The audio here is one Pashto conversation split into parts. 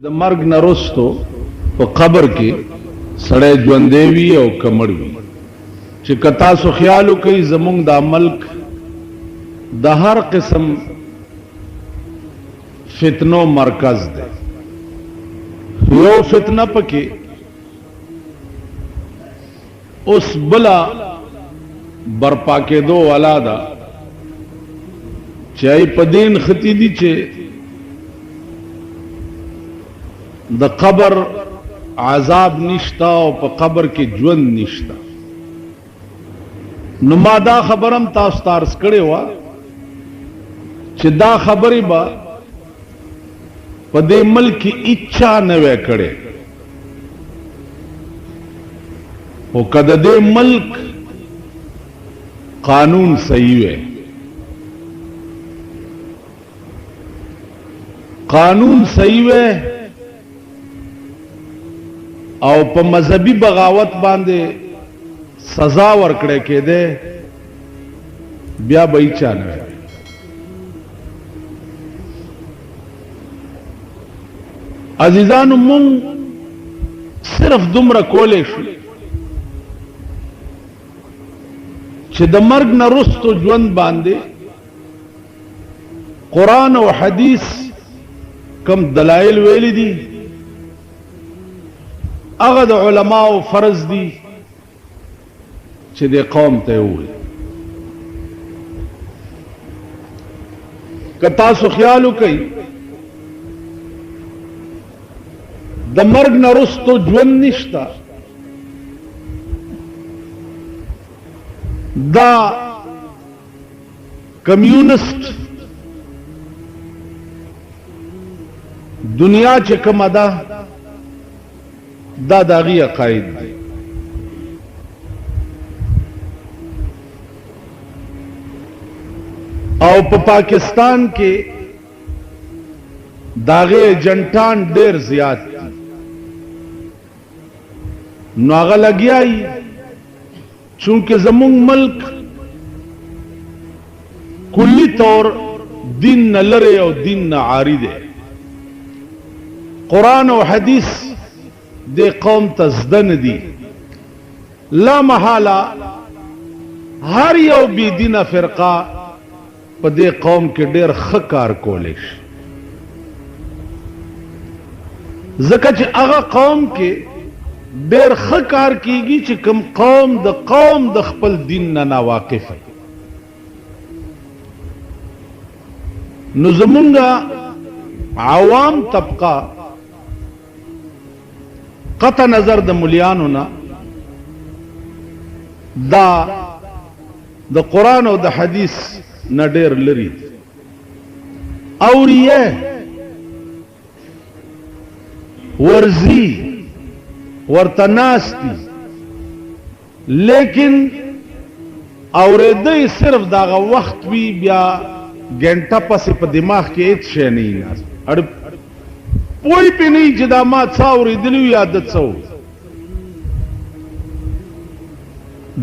د مرګ نه وروسته په قبر کې سړی ژوندی وي او که مړ وي چې که تاسو خیال وکئ زمونږ دا ملک د هر قسم فتنو مرکز دی. یو فتنه پکې اوس بلا برپا کېدو والا ده چې ای په دین ختی دي چې د قبر عذاب نشتا او په قبر کې ژوند نشتا. نو ما دا خبرم تاسو ته عرض کړې وه چې دا خبرې به په دې ملک کې اچا نه وی کړې، خو که د دې ملک قانون صحیح وی، قانون صحیح وی او په مذهبي بغاوت باندې سزا ورکړې کېده، بیا به یې چا نه وی. عزیزانو مونږ صرف دومره کولی شو چې د مرګ نه وروسته ژوند باندې قرآن او حدیث کم دلایل ویلی دي هغه د علماو فرض دي چې د قوم ته ووایي. که تاسو خیال وکئ د مرګ نه وروسته ژوند نشته، دا کمیونسٹ دنیا چې کومه ده دا د هغې عقاید دی. او په پاکستان کې د هغې ایجنټان ډېر زیات دي، نو هغه لګیا یي چونکه زمونږ ملک کلی طور دین نه لرې او دین نه عاري دی. قرآن او حدیث دې قوم ته زده نه دي. لا محاله هر یو بی دینه فرقه په دې قوم کې ډېر ښه کار کولی شي، ځکه چې هغه قوم کې ډېر ښه کار کیږي چې کوم قوم د خپل دین نه ناواقف وي. نو زمونږ عوام طبقه قطع نظر د ملیانو نه دا د قرآن او د حدیث نه ډېر لري دي. اوري ورزي ورته ناست دي، لیکن اورېدی صرف دغه وخت وي، بیا ګنټه پسې په دماغ کې هېڅ شی نه وي ناست، پوی پې نه وي چې دا ما څه اورېدلي وي یا ده څه و.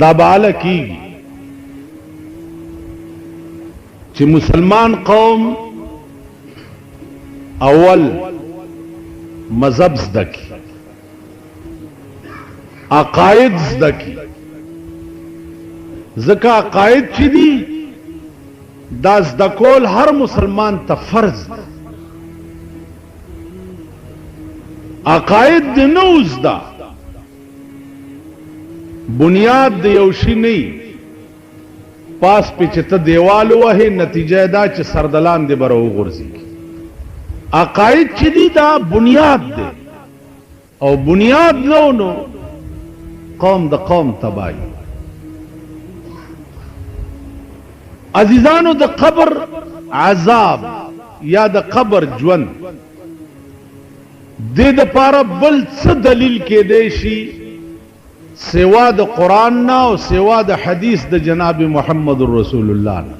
دا به هله کېږي چې مسلمان قوم اول مذهب زده کړي، عقاید زده کړي، ځکه عقاید چې دي دا زده کول هر مسلمان ته فرض دی. عقاید د نه زده، بنیاد د یو شي نه وي، پاس پې چې ته دیوال ووهې نتیجه دا چې سردلان دې به راوغورځېږي. عقاید چې دي دا بنیاد دی، او بنیاد نه و نو قوم د قوم تباہی. عزیزانو د قبر عذاب یا د قبر ژوند دې دپاره بل څه دلیل کېدی شي سوا د قرآن نه او سوا د حدیث د جناب محمد رسول الله نه؟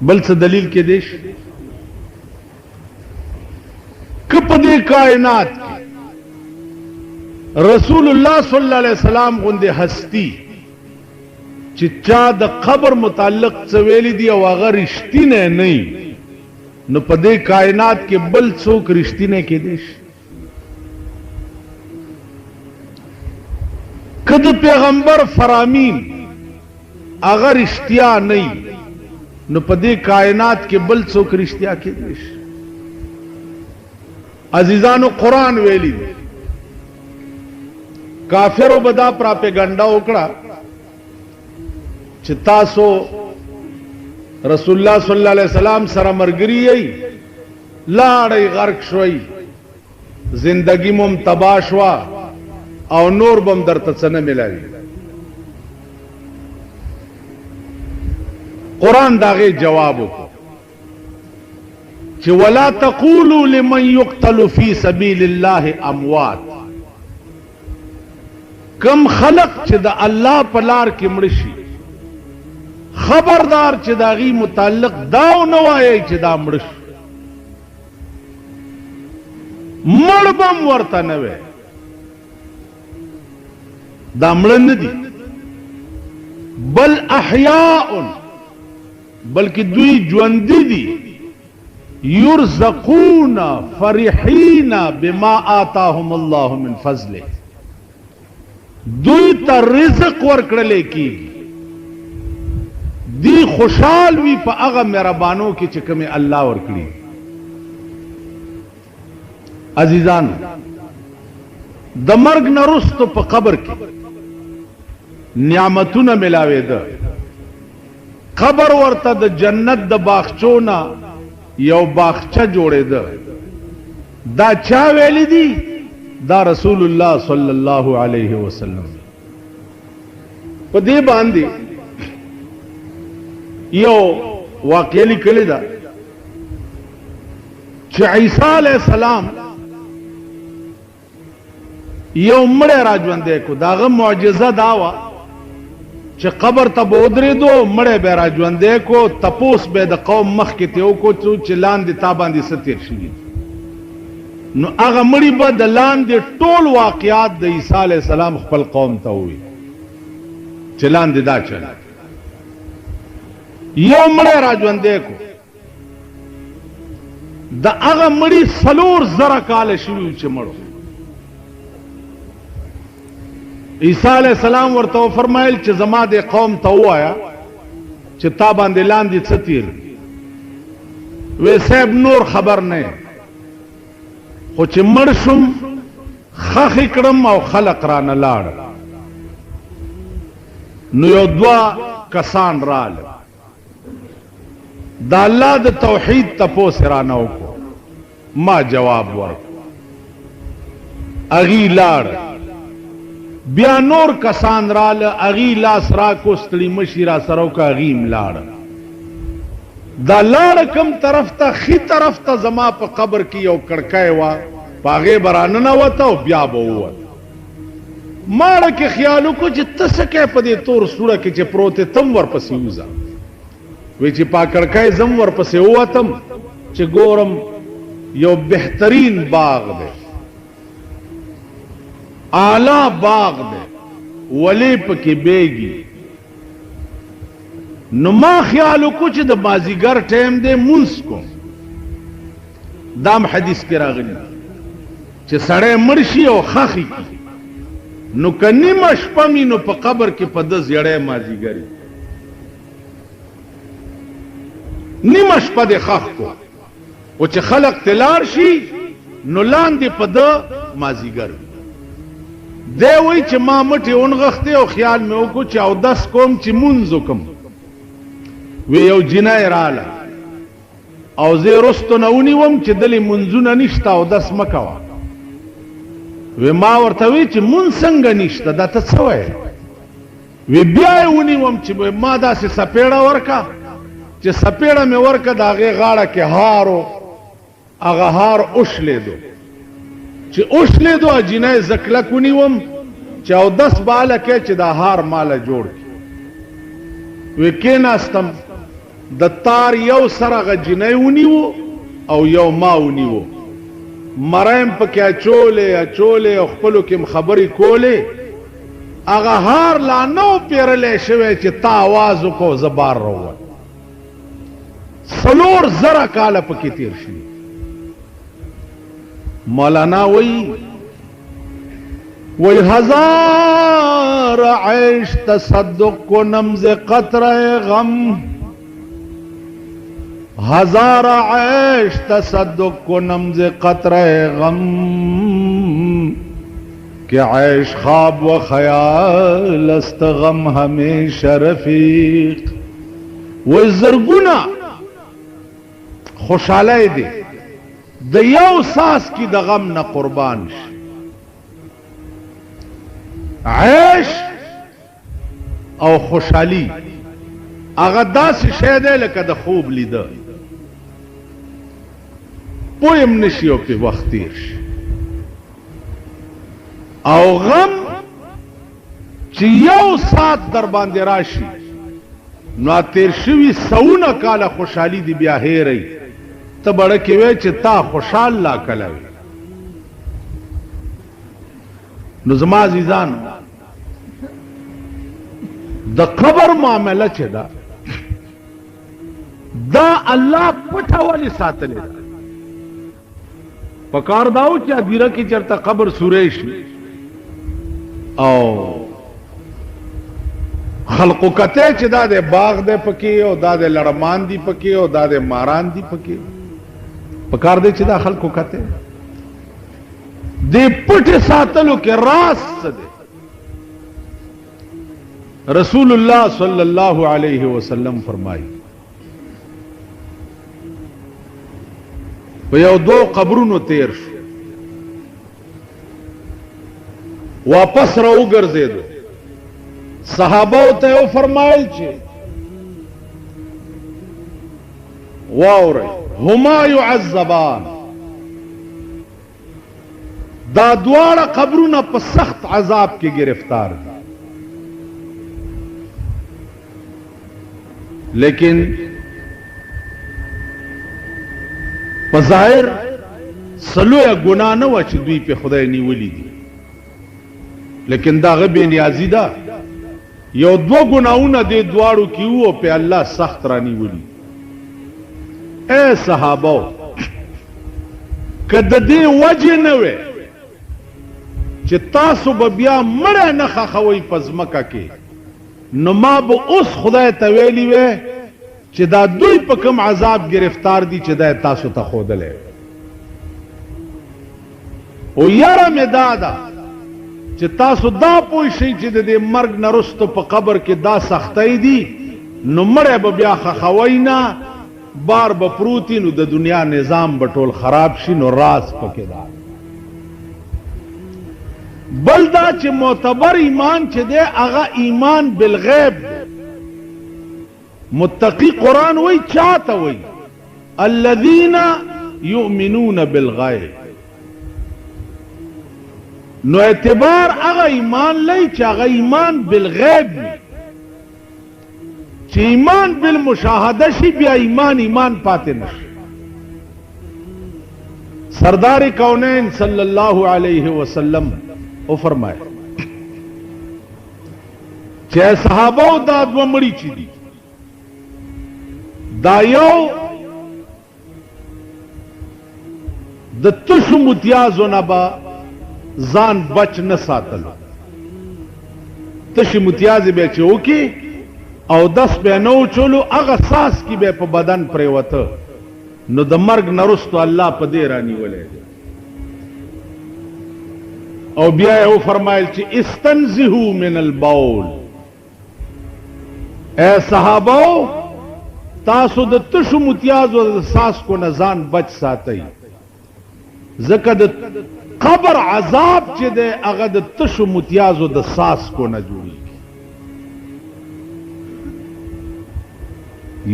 بل څه دلیل کېدی شي که په دې کائنات کې رسول الله صلی الله علیه وسلم غوندې هستی چې چا د قبر متعلق څه ویلي دي او هغه رښتینی نه وي، نو په دې کائنات کې بل څوک رښتینی کېدی شي؟ که د پیغمبر فرامین هغه رښتیا نه وي نو په دې کائنات کې بل څوک رښتیا کېدی شي؟ عزیزانو قرآن ویلی دی کافرو به دا پراپیګنډا وکړه چې تاسو رسول الله صلی الله علیه وسلم سره مرګري یې لاړې غرق شوي زندگی مم تباہ شوا او نور بم درته څه نه ملاوي. قرآن داغه جواب وکړ چې ولا تقولوا لمن يقتل في سبيل الله اموات. کم خلق چې د الله په لار کې مړ شي خبردار چې داغي متعلق داو نه وایي چې دا مړ شي، مړ بم ورته نه وي، دا مړ نه دي بل احیاء، بلکې دوی ژوندي دي. یرزقون فرحین بما آتاهم الله من فضله، دوی ته رزق ورکړل کیږي، دی خوشحال وي په هغه مهربانو کې چې کومه الله ورکړي. عزیزان د مرګ نه وروسته په قبر کې نعمتونه ملاوېده. قبر ورته د جنت د باغچو نه یو باغچه جوړېده. دا چا ویلی دي؟ دا رسول الله صلی الله علیه وسلم. په دې باندې یو واقعه لیکلې ده چې عیسی علیه السلام یو مړی را ژوندی کو. داغه معجزه دا وه چې قبر ته به ودرېدو مړی به را ژوندی کو، تپوس به د قوم مخکې ته وکړو چې لاندې تا باندې څه تېر شوي. نو هغه مړي به د لاندې ټول واقعات د عیسی علیه السلام خپل قوم ته ووایي چې لاندې دا چل. یو مړی را ژوندی کو، د هغه مړي 4,000 کاله شوي چې مړو. عیسی علیہ السلام ورته فرمایل چې زما د قوم ته وایا چې تا باندې لاندې څه تیر وې صاحب نور خبر نه، خو چې مړ شم خخ کړم او خلق را نه لاړ. نو یو دوا کسان رااله د الله د توحید تپوس را نه وکړو، ما جواب ورکړ، اغي لاړ. بیا نور کسان رااله اغي لاس را کو ستړي مشي را سره وکړه، اغیم لاړ. دا لاړ کم طرف ته؟ خي طرف ته. زما په قبر کې یو کړکۍ وه، په هغې به راننوته او بیا به ووت. ماړه کې خیال وکړو چې ته څه کوې په دې تور سوړه کې چې پروت یې، تم ورپسې وځه. وی چې په کړکۍ زم ورپسې ووتم چې ګورم یو بهترین باغ دی، اعلی باغ دی، ولی پکې بیږي. نو ما خیال وکړو چې د مازیګر ټیم دی مونځ کوم. دام حدیث کې راغلی چې سړی مړ شي او خاخي کی نو که نیمه شپه مي نو په قبر کې په ده زیړی مازیګر نیمه شپه دې خاخ کو، او چې خلق تلار شي نو لاندې په ده مازیګر. دی وایي چې ما مټې ونغښتې او خیال مې وکړو چې اودس کوم چې مونځ وکړم. وی یو جنۍ رااله او زه یې رستو نه ونیوم چې دلې مونځونه نشته اودس مه کوه. وی ما ورته وی چې مونځ څنګه نشته، دا ته څه وایې؟ وی بیا یې ونیوم چې ما داسې سپېړه ورکه چې سپېړه مې ورکه د هغې غاړه کې هار و، هغه هار اوشلېدو. چې اوشلېدو جنۍ زه کلک ونیوم چې اودس به هله کوې چې دا هار ماله جوړ کړي. وی کېناستم، د تار یو سر هغه جنۍ ونیو او یو ما ونیو، مرایم پکې اچولې اچولې او خپلو کې خبرې کولې. هغه هار لا نو پیرلی شوی چې تا آواز وکړو زه بار راووت. سلور زره کاله پکې تیر شي. مولانا وی ہزار عیش تصدق کو نمز قطرہ غم، ہزار عیش تصدق کو نمز قطرہ غم، کہ عیش خواب و خیال است غم ہمیشہ رفیق. وہ زرگنا خوشحالی دے د یو ساس کی د غم نہ قربان شي. عیش او خوشحالی هغه داسې شی دی لکه د خوب لیده، پویم نشي او پې وخت تیر شي. او غم چې یو ساعت در باندې راشي نو تیر شوي سونه کاله خوشحالي دی بیا هېرئ. ته بړه کې وی چې تا خوشحال لا کله وي. نو زما عزیزان د قبر معامله چې ده دا الله پټه ولې ساتلې ده؟ پکار داو چې ادیره کې چرته قبر سوری شي او خلقو کته چې دا د باغ دی پکې او دا د لړمان دی پکې او دا د ماران دی پکې، پکار دی چې دا خلقو کته دی پټه ساتلو کې راز څه دی؟ رسول اللہ صلی اللہ علیہ وسلم فرمائی په یو دو قبرونو تیر شو، واپس را وګرځېدو. صحابه ته یې فرمایل چې واورئ هما يعذبان، دا دواړه قبرونه په سخت عذاب کې گرفتار دي، لیکن بظاہر سلویا گناہ نہ ہوا چې دوی په خدای نیولی دي، لیکن دا غبی نیازی دا یو دو گناہونه دې دواړو کې وو په الله سخت را نیولی. اے صحابه کده دې وجه نه وې چې تاسو به بیا مړه نه خخوي پزمکه کې، نو ما به اوس خدای ته ویلی وې چې دا دوی په کوم عذاب گرفتار دي چې دا تاسو ته ښودلی. او یاره مې دا ده چې تاسو دا پوه شئ چې د دې مرګ نه وروسته په قبر کې دا سختۍ دي، نو مړی به بیا خښوئ نه، بار به پروتي، نو د دنیا نظام به ټول خراب شي. نو راز پکې دا بل دا چې معتبر ایمان چې دی هغه ایمان بالغیب دی. متقی قرآن وی چاہتا وی الذین یؤمنون بالغیب، نو اعتبار اغا ایمان لئی چا اغا ایمان بالغیب می، چی ایمان بالمشاہدہ شی بیا ایمان پاتے نشی. سردار کونین صلی اللہ علیہ وسلم او فرمائے چه صحابہ دا دو مڑی چی دی، دا یو د تشو متیازو نبا ځان بچ نه ساتلو. تشو متیازی بے چوکی او دس بے نو چولو اغا ساس کی بے پا بدن پریوتا، نو د مرگ نرستو اللہ پا دیرانی ولے. او بیا او فرمائل چی استنزہو من البول، اے صحاباو تاسو د تشو متیازو د ساس کو نزان بچ ساتئی، ځکه د قبر عذاب چې دی هغه د تشو متیازو د ساس کو نه جوړیږي.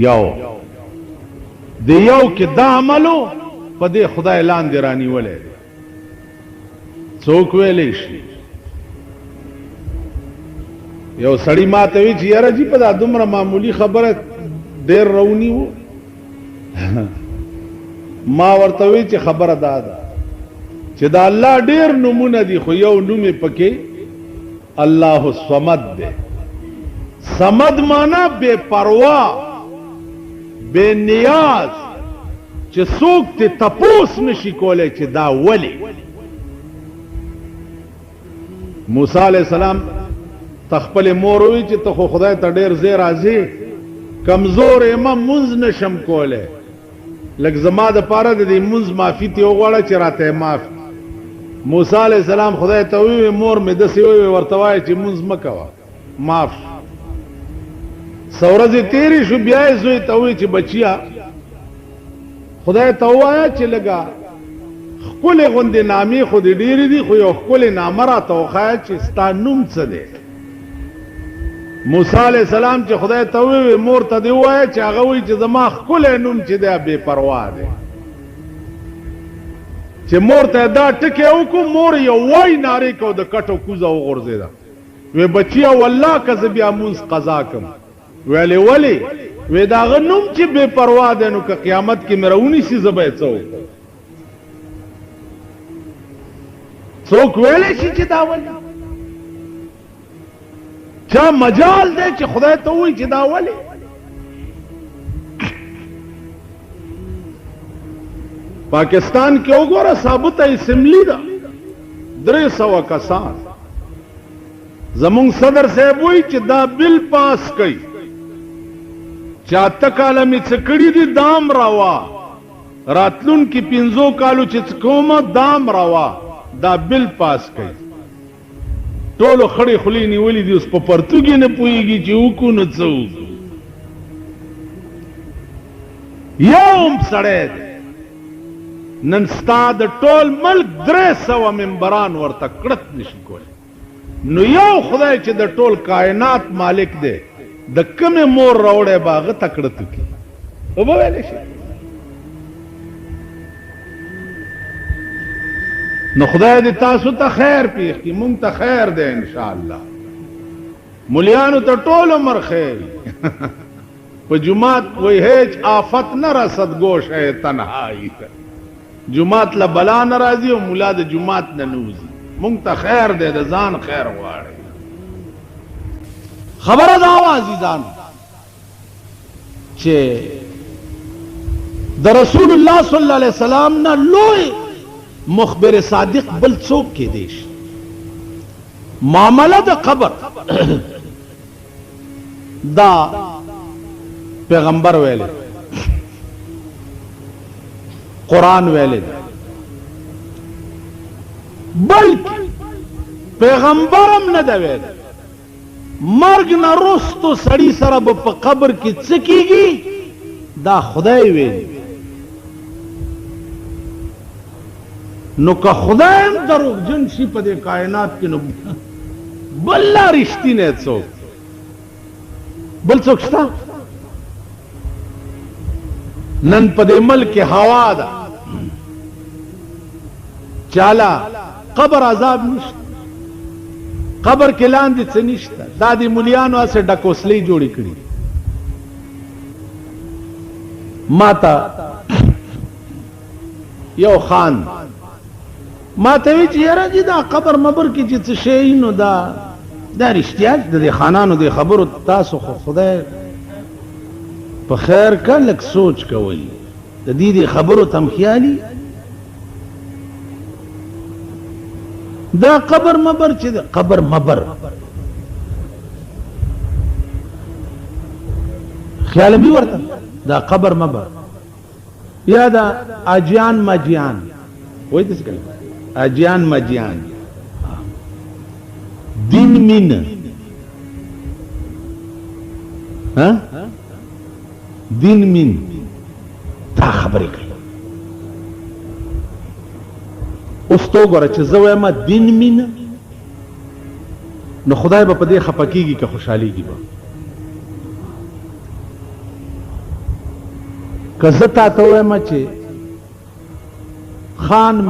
یو د یو کې دا عملو په دې خدای لاندې رانیولی دی. څوک ویلی شي یو سړی ما ته وی چې یاره جی په دا دومره معمولی خبره ډیر رونی وو. ما ورته وی چې خبره دا ده چې دا الله ډیر نمونه دي، خو یو نوم پکې الله الصمد ده. صمد معنا بے پروا، بے نیاز چې څوک ته تپوس نشي کولای چې دا ولی. موسی علیہ السلام تخپل مور وی چې ته خو خدای ته ډیر زیر راځي، کمزور یم منځ نشم کوله، لکه زما د پاره د دې منځ معافي ته وغواړه چې راته معاف. موسی علیہ السلام خدای ته وی مور مې داسې وی ورته وایي چې منځ مکوه معاف. سورځې تیرې شو بیا یې زوی ته وی چې بچیا خدای ته ووایه چې لږه ښکلې غوندې نامې خو دې ډېرې دي، خو یو ښکلې نامه راته وښایه چې ستا نوم څه دی. موسی علیہ السلام چې خدای ته وی مور ته دې ووایه چې هغه وایي چې زما ښکلی نوم چې دی بې پروا دی. چې مور ته دا ټکی وکړو، مور یو وای نارې کو د کټو کوزه وغورځېده. وی بچیا والله که زه بیا مونځ قضا کم. ویلې ولې؟ وی د هغه نوم چې بې پروا دی نو که قیامت کې مې راونیسي زه به یې څه وکړم. څوک ویلی شي چې دا ولې؟ چا مجال دی چې خدای ته ووایي چې دا ولې؟ پاکستان کې وګوره ثابته اسمبلی ده 300 کسان. زمونږ صدر صاحب وایي چې دا بل پاس کوي چې 8 کاله مې څه کړي دي دام روا، راتلونکي 5 کالو چې څه کومه دام روا، دا بل پاس کوي. ټولو خړې خولې نیولې دي، اوس په پرتوګي نه پوهېږي چې وکړو نو څه وکړو. یو هم سړی دی نن ستا د ټول ملک 300 ممبران ورته کړت نشي کولی. نو یو خدای چې د ټول کائنات مالک دی د کمې مور راوړی به هغه ته کړت وکړي، وبه ویلی شي؟ نو خدای دې تاسو ته خیر پېښ کړي، مونږ ته خیر دی انشاءالله. ملیانو ته ټول عمر خیر. په جماعت وی هیچ آفت نه رسد گوشه تنهایی، جماعت له بلا نه راځي او ملا د جماعت نه نوځي. مونږ ته خیر دی، د ځان خیر غواړي. خبره دا وه عزیزانو چې د رسول الله صلی الله علیه وسلم نه لوی مخبر صادق بل څوک کېدی شي. معامله د قبر دا پیغمبر ویلې، قرآن ویلې، بلکې پیغمبرم نه دی ویلې. مرګ نه وروستو سړي سره به په قبر کې څه کېږي دا خدای ویلي. نو که خدای هم دروغجن شي په دې کائنات کې نو بل لا رښتینی څوک بل څوک شته؟ نن په دې ملک هوا ده چاله قبر عذاب نشته، قبر کې لاندې څه نشته. دا د ملیانو هسې ډکوسلۍ جوړې کړي. ما ته یو خان ما ته وی چې یاره جي دا قبر مبر کې چې څه شی نو دا رښتیا د دې خانانو د خبرو تاسو خو خدای په خیر که لږ سوچ کوئ د دې خبرو تم خیالي. دا قبر مبر چې دا قبر مبر خیال به ورته دا قبر مبر یا دا اجیان مجیان وای دې څه اجیان مجیان دین مين ها دین مين دا خبرې کوي. اوس تو ګوره چې زه وایم دین مين نو خدای به په دې خفه کېږي که خوشحالېږي به. که زه تا ته وایم چې خان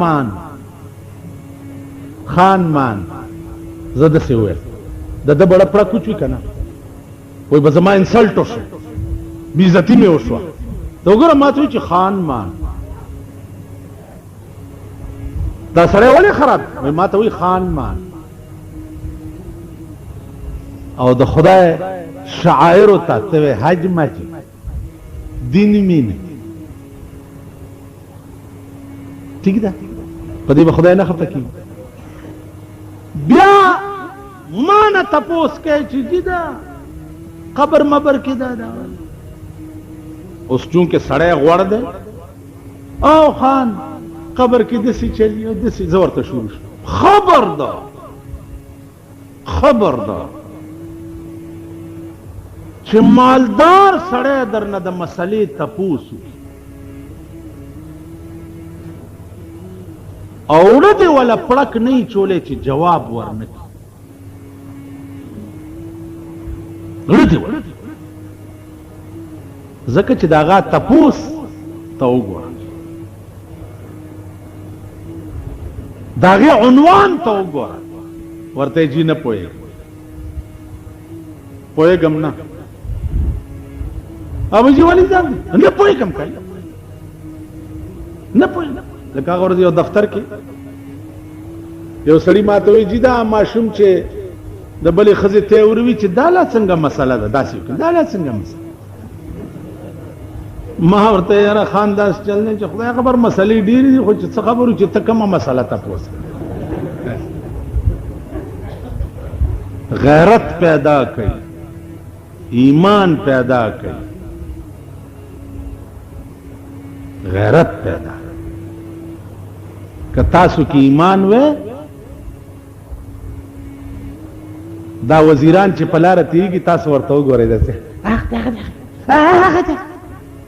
مان زه داسې وویل د ده بړه پړه کوچ وي که نه وایي به زما انسلټ وشو بېعزتي مې وشوه. ته وګوره ما ته وایي چې خان مان دا سړی ولې خراب وایي ما ته وایي خان مان. او د خدای شعائرو ته ته وایي حج مج دین مين ٹھیک ده په دې به خدای نه خفه کیږي بیا ما نه تپوس کوي چې دي دا قبر مبر کې دا اوس چونکې سړی غوړ دی او خان قبر کې دسي چلی او دسي زه ورته شروع شو خبردار چې مالدار سړی درنه د مسلې تپوس اوړه دې ولا پړک نه چولې چې جواب ورنکړي ځکه چې داغه تپوس ته وګوره داغه عنوان ته وګوره ورته جی نه پوهېږم نه ابو جی ولی ځان نه پوهېږم کوي نه پوهېږم لکه هغه ورځ یو دفتر کې یو سړي ما ته وایي جی دا ماشوم چې د بلې ښځې ته وروي چې دا لا څنګه مسله ده داسې وکړي دا لا څنګه مسله ما ورته یاره خان داس چل نه چې خدای خبر مسلې ډېرې دي خو چې څه خبرو چې ته کومه مسله تپوس غیرت پیدا کوي ایمان پیدا کوي غیرت پیدا که تاسو کې ایمان وې دا وزیران چې په لاره تېرېږي تاسو ورته وګورئ داسې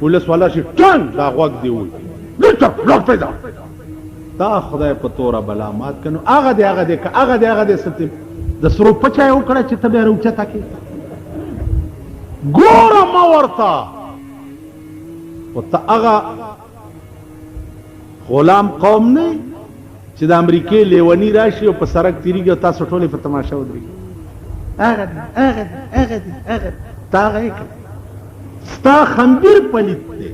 پولیس والا شي ټنګ دا غوږ دی وي پیدا دا خدای په توره بلا مات کنو هغه دی ستیم د سرو پچا یې وکړه چې ته بیا راوچته کې ګوره ما ورته ورته هغه غلام قوم نه چې د امریکې لیونی راشي او په سړک تېرېږي او تاسو ټولې په تماشه ودرېږي هغه تا هغه یې کړه ستا خنبیر پلیت دی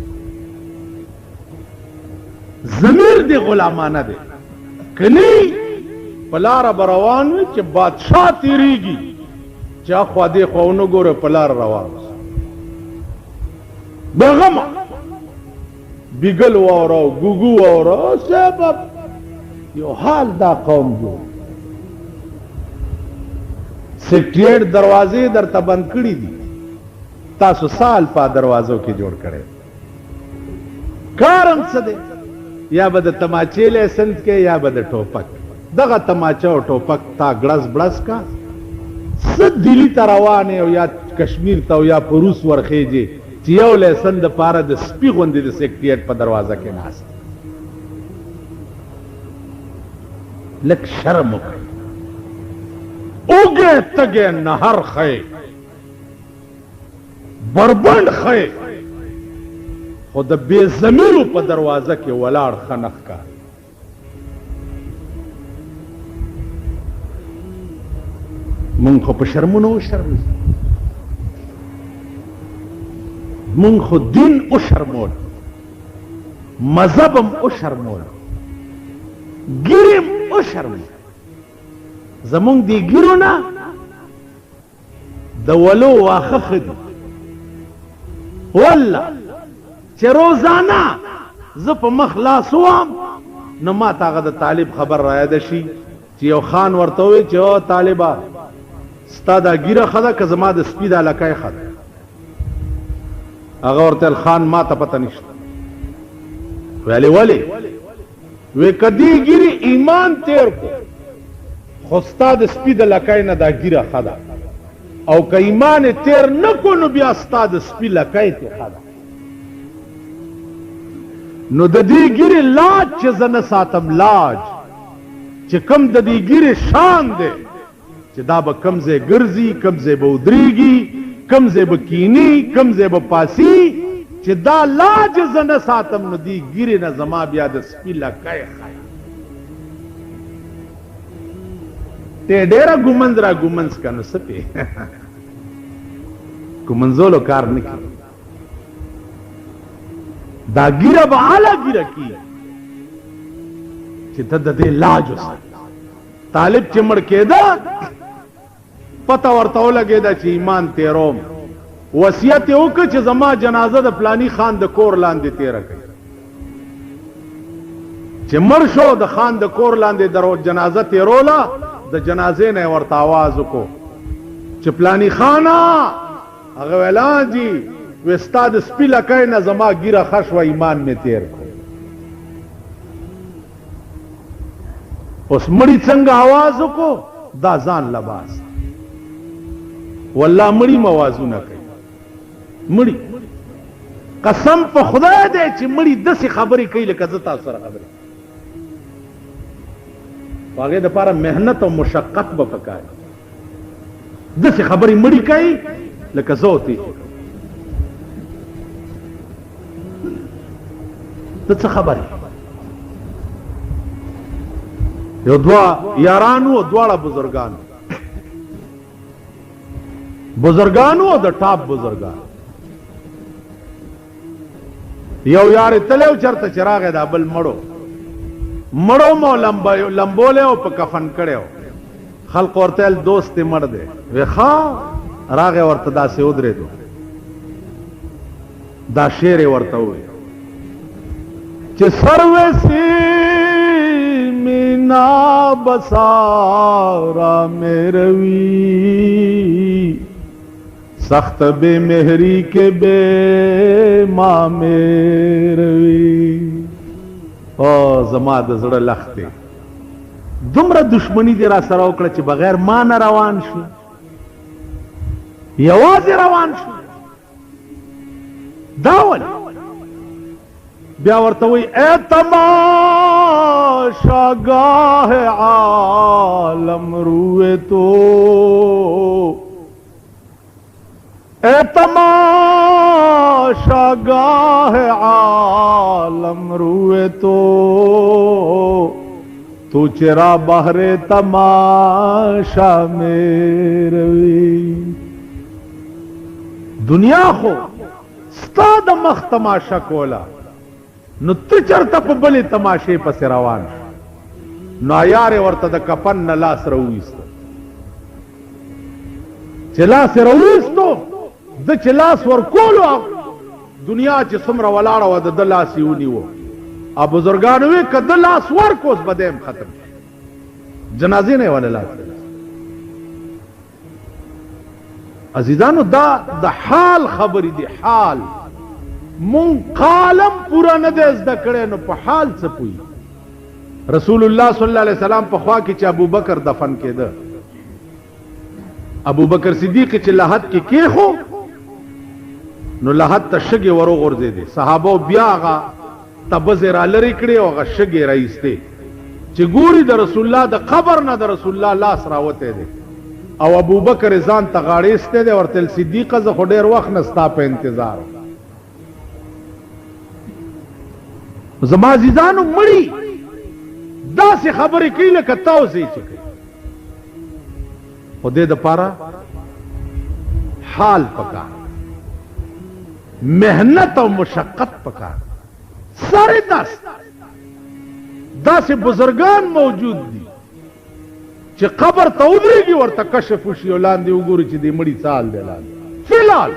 ضمیر دی غلامانه دی کنی په لاره به روان وي چې بادشاه تېرېږي چې اخوا دې خوا ونه ګوره په لاره روان بېغمه بیګل واوره او ګوګو واوره سبب یو حال دا قوم جوړ سیکریټ دروازې درته بند کړي دي تاسو سال په دروازو کې جوړ کړي کارم څه دی یا به د تماچې لیسنس کې یا به د ټوپک دغه تماچه او ټوپک تا ګړس بړس کا څه دلی ته روانې او یا کشمیر ته او یا په روس ورخېږي چې یو لیسن د پاره د سپي غوندې د سیکریټ په دروازه کې ناست لک شرم وکړئ اوږې تږې نهر ښی بربنډ ښی خو د بې ضمیرو په دروازه کې ولاړ ښه نه ښکاري مونږ خو په شرمونو وشرمېږو مونږ خو دین وشرمول مذهب هم وشرمول ګیرې هم وشرمول زمونږ دې ګیرو نه د ولو واښه ښه دي والله چې روزانه زه په مخ لاس ووم نو ما ته هغه د طالب خبر رایاده شي چې یو خان ورته ووایي چې او طالبه ستا دا ګیره ښه ده که زما د سپي دا لکۍ ښه ده هغه ورته خان ما ته پته نشته ویلې ولې وی که دې ګیرې ایمان تیر کو خو ستا د سپي د لکۍ نه دا ګیره ښه ده او که ایمان تیر نه کو نو بیا ستا د سپي لکۍ تې ښه ده نو د دې ګیرې لاج چې زه نه ساتم لاج چې کم د دې ګیرې شان دی چې دا به کم ځای ګرځي کم ځای به ودرېږي کم ځای به کینی کم ځای به پاسي چې دا لاج زه نه ساتم نو دې ګیرې نه زما بیا د سپي لکۍ ښه ته ډېره ګومنځ را ګومنځ که نو څه پې ګومنځولو کار نه کوي دا ګیره به اعلی ګیره کي چې ته د دې لاج وساتې طالب چې مړ کېده پته ورته ولګېده چې ایمان تیروم وصیت یې وکړ چې زما جنازه د فلاني خان د کور لاندې تیره کړئ. چې مړ شو د خان د کور لاندې درو جنازه تیروله، د جنازې نه ورته आवाज وکړو چې فلاني خانه. هغه ویلا جی وستا د سپي لکۍ نه زما ګیره خش و ایمان مې تیر کړ. اوس مړي څنګه आवाज وکړو؟ دا ځان لباس والله مړي موازونه کوي. مړي قسم په خدای دی چې مړي داسې خبرې کوي لکه زه تاسو سره خبرې. هغې دپاره محنت او مشقت به پکار. داسې خبرې مړي کوي لکه زه او ته. ته څه خبرې؟ یو دوه یارانو او دواړه بزرګانو او د ټاپ بزرګانو. یو یار تلو چرته چراغ دا بل مړو مو لمبوله او په کفن کړو. خلق ورته دوست مړ دی وخا راغه ورته داسې ودرېدو. دا شعر ورته وي چې سروسی مینا بسارا میروی سخت بے مہری کے بے ماں میروی. او زما د زړه لخته دومره دشمنی دی را سره وکړه چې بغیر ما نه روان شو، یوازې روان شو. دا ول بیا ورته وی اے تماشاگاہ عالم روئے تو، اے تماشاگاہ عالم روئے تو چرا بہر تماشا میں روی. دنیا خو ستا د مخ تماشا کولا نو ته چرته په بلې تماشې پسې روان شو. نو عیار ورته د کفن نه لاس راوویسته. چې لاس یې راوویستو د چې لاس ورکولو دنیا چې څومره ولاړه وه د ده لاس یې ونیوه. او بزرګانو وی که ده لاس ورکوس به دی هم ختم شي. جنازې نه یې ونه لاس. عزیزانو دا د حال خبرې دي. حال مون قالم پورا نه دی زده کړی نو په حال څه پوي. رسول الله صلی الله علیه وسلم په خوا کې چې ابوبکر دفن کېده، ابوبکر صدیق چې لحد کې کېښو نو لحد ته شګې ور وغورځېدې. صحابو بیا هغه تبزې را لرې کړې او هغه شګې راایستې چې ګوري د رسول الله د قبر نه د رسول الله لاس راوتی دی. او ابوبکر ځان ته غاړې ایستی دی ورته صدیقه زه خو ډېر وخت نه ستا په انتظار. زما عزیزانو مړي داسې خبرې کوي لکه تاسې چې کوي. خو دې دپاره حال پکار، محنت او مشقت پکار. سارے داسې بزرگان موجود دي چې قبر ته ودرېږي ورته کشف وشي او لاندې وګوري چې دې مړي څه حال دی. لاندې فلال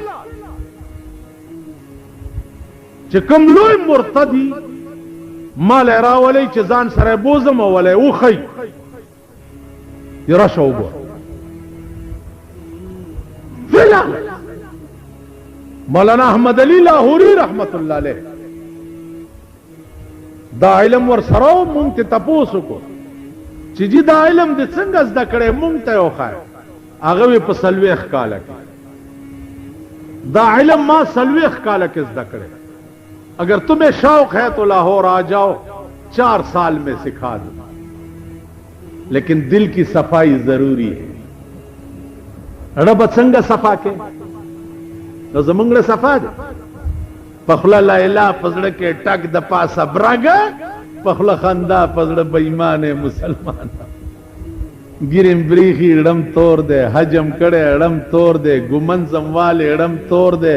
چې کوم لوی مرتدي مال یې راولی چې ځان سره یې بوزم او ولی وښی رشه وګوره فلال. مولانا احمد علی لاہوری رحمت الله علیه دا علم ور سره مونږ ته تپوس وکړو چې جی دا علم د څنګه زده کړی مونږ ته یې وښایه. هغه وی په 40 کاله کې دا علم ما 40 کاله کې زده کړی. اگر تمہیں شوق ہے تو لاہور آ جاؤ 4 سال میں سکھا دوں. لیکن دل کی صفائی ضروری ہے. رب څنګه صفا کې نو زمونږ له صفا ده. پخله لا اله پزړه کې ټک د پاسه برګه، پخله خندا پزړه بېمانه مسلمان. ګریم بریخي اړم تور ده، حجم کړه اړم تور ده، ګمن زمواله اړم تور ده،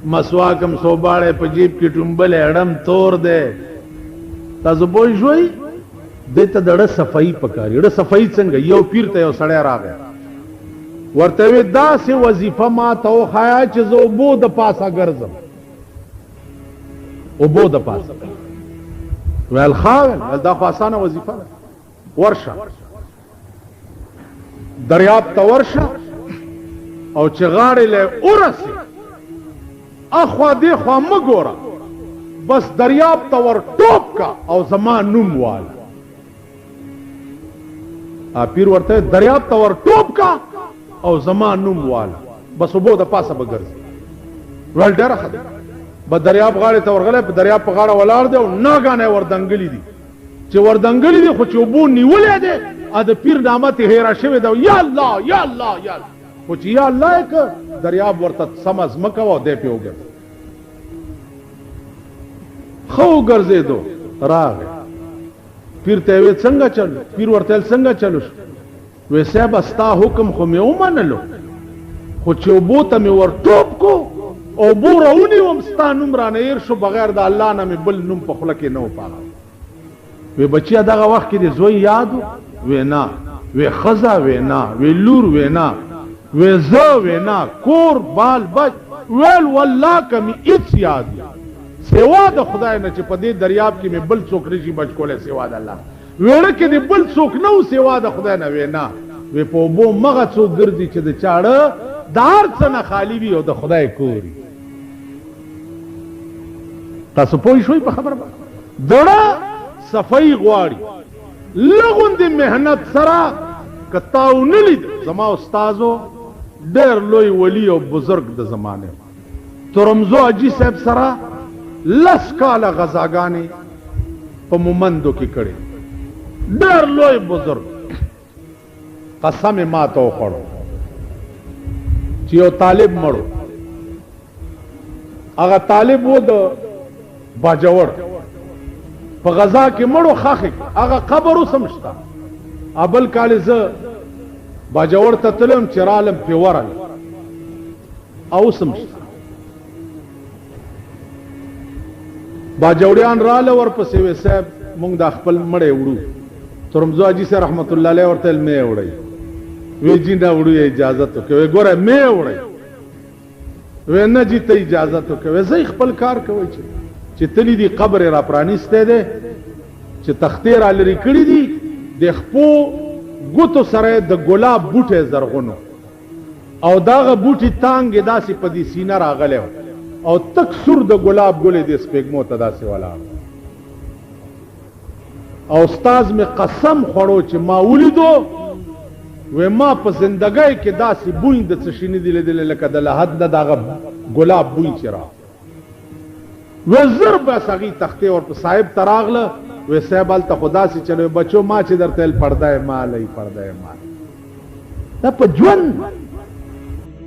مسواکم صوباړه په جیب کې ټومبل اړم تور ده. تاسو پوه شئ دته دړه صفائی پکاري. ډېر صفائی څنګه؟ یو پیر ته یو سړی راغی ورته وی داسې وظیفه ما ته وښایه چې زه اوبو د پاسه ګرځم اوبو د پاسه ویل ښه دا خو اسانه وظیفه ده ورشه دریاب ته ورشه او چې غاړې له ورسې اخوا دې خوا مه ګوره بس دریاب ته ور ټوپ کا او زما نوم واله پیر ورته دریاب ته ور ټوپ کا او زما نوم واله بس اوبو د پاسه به ګرځي ویل ډېره ښه ده به دریاب غاړې ته ورغلی په دریاب په غاړه ولاړ دی او ناګانه یې وردنګلي دي چې وردنګلي دي خو چې اوبو نیولی دی د پیر نامت یې هیره شوې ده یا الله یا الله یا الله خو چې یا الله یې که دریاب ورته سمه ځمکه وه او دی پې وګرځي ښه وګرځېدو راغی پیر ته یې ویل څنګه چلو پیر ورته ویل څنګه چلو شو وی صاحب ستا حکم خو مې ومنلو خو چې اوبو ته مې ور ټوپ کو اوبو راونیوم ستا نوم رانه هېر شو بغیر د الله نه مې بل نوم په خوله کې نه وپاغه وی بچیا دغه وخت کې دې زوی یاد و وی نه وی ښځه وی نه وی لور وی نه وی زه وی نه کور بال بچ ویل والله که مې هېڅ یاد وي سوا د خدای نه چې په دې دریاب کې مې بل څوک نشي بچ کولی سوا د الله ویړه کې دې بل څوک نه و سوا د خدای نه وی نه وی په اوبو مغه څوک ګرځي چې د چاړه د هر څه نه خالي وي او د خدای کور وي تاسو پوه شوئ په خبره دړه صفائی غواړي لغوندې محنت سره که تا ونه لید زما استازو ډېر لوی ولی او بزرګ د زمانې ترمزو حاجي صاحب سره 10 کاله غزاګانې په مومندو کې کړې ډېر لوی بزرګ قسم یې ماته وخوړو چې یو طالب مړو هغه طالب و د باجوړ په غزا کې مړو خاخې هغه قبر اوس هم شته ابل کال زه باجوړ ته تلم چې رالم پې ورل او اوس هم شته باجوړیان راله ورپسې وی صاحب مونږ دا خپل مړی وړو ترمزو حاجي صاحب رحمت الله علیه ورته ویل مې وړئ وی جی نه وړو اجازت وکړئ وی ګوره مې وړئ وی نه جی ته اجازت وکړئ وی زه خپل کار کوئ چې تلی دی قبر را پرانیستی دی چې تختې را لرې کړي دي د خپو ګوتو سره د ګلاب بوټی زرغونو او دغه بوټي تانګې داسې په دې سینه راغلی او تک سور د ګلاب ګلې د سپېږمو ته داسې ولاړ او استاذ مې قسم خوړو چې ما ولیدو وی ما په زندګۍ کې داسې بوی د څه شي نه دي لیدلی لکه د لحد نه دغه ګلاب بوی چې را وی زر بس هغې تختې ورپه صاحب ته راغله وی صاحب هلته خو داسې چلوي بچو ما چې درته ویل پرده یې مالی پرده یې مالی دا په ژوند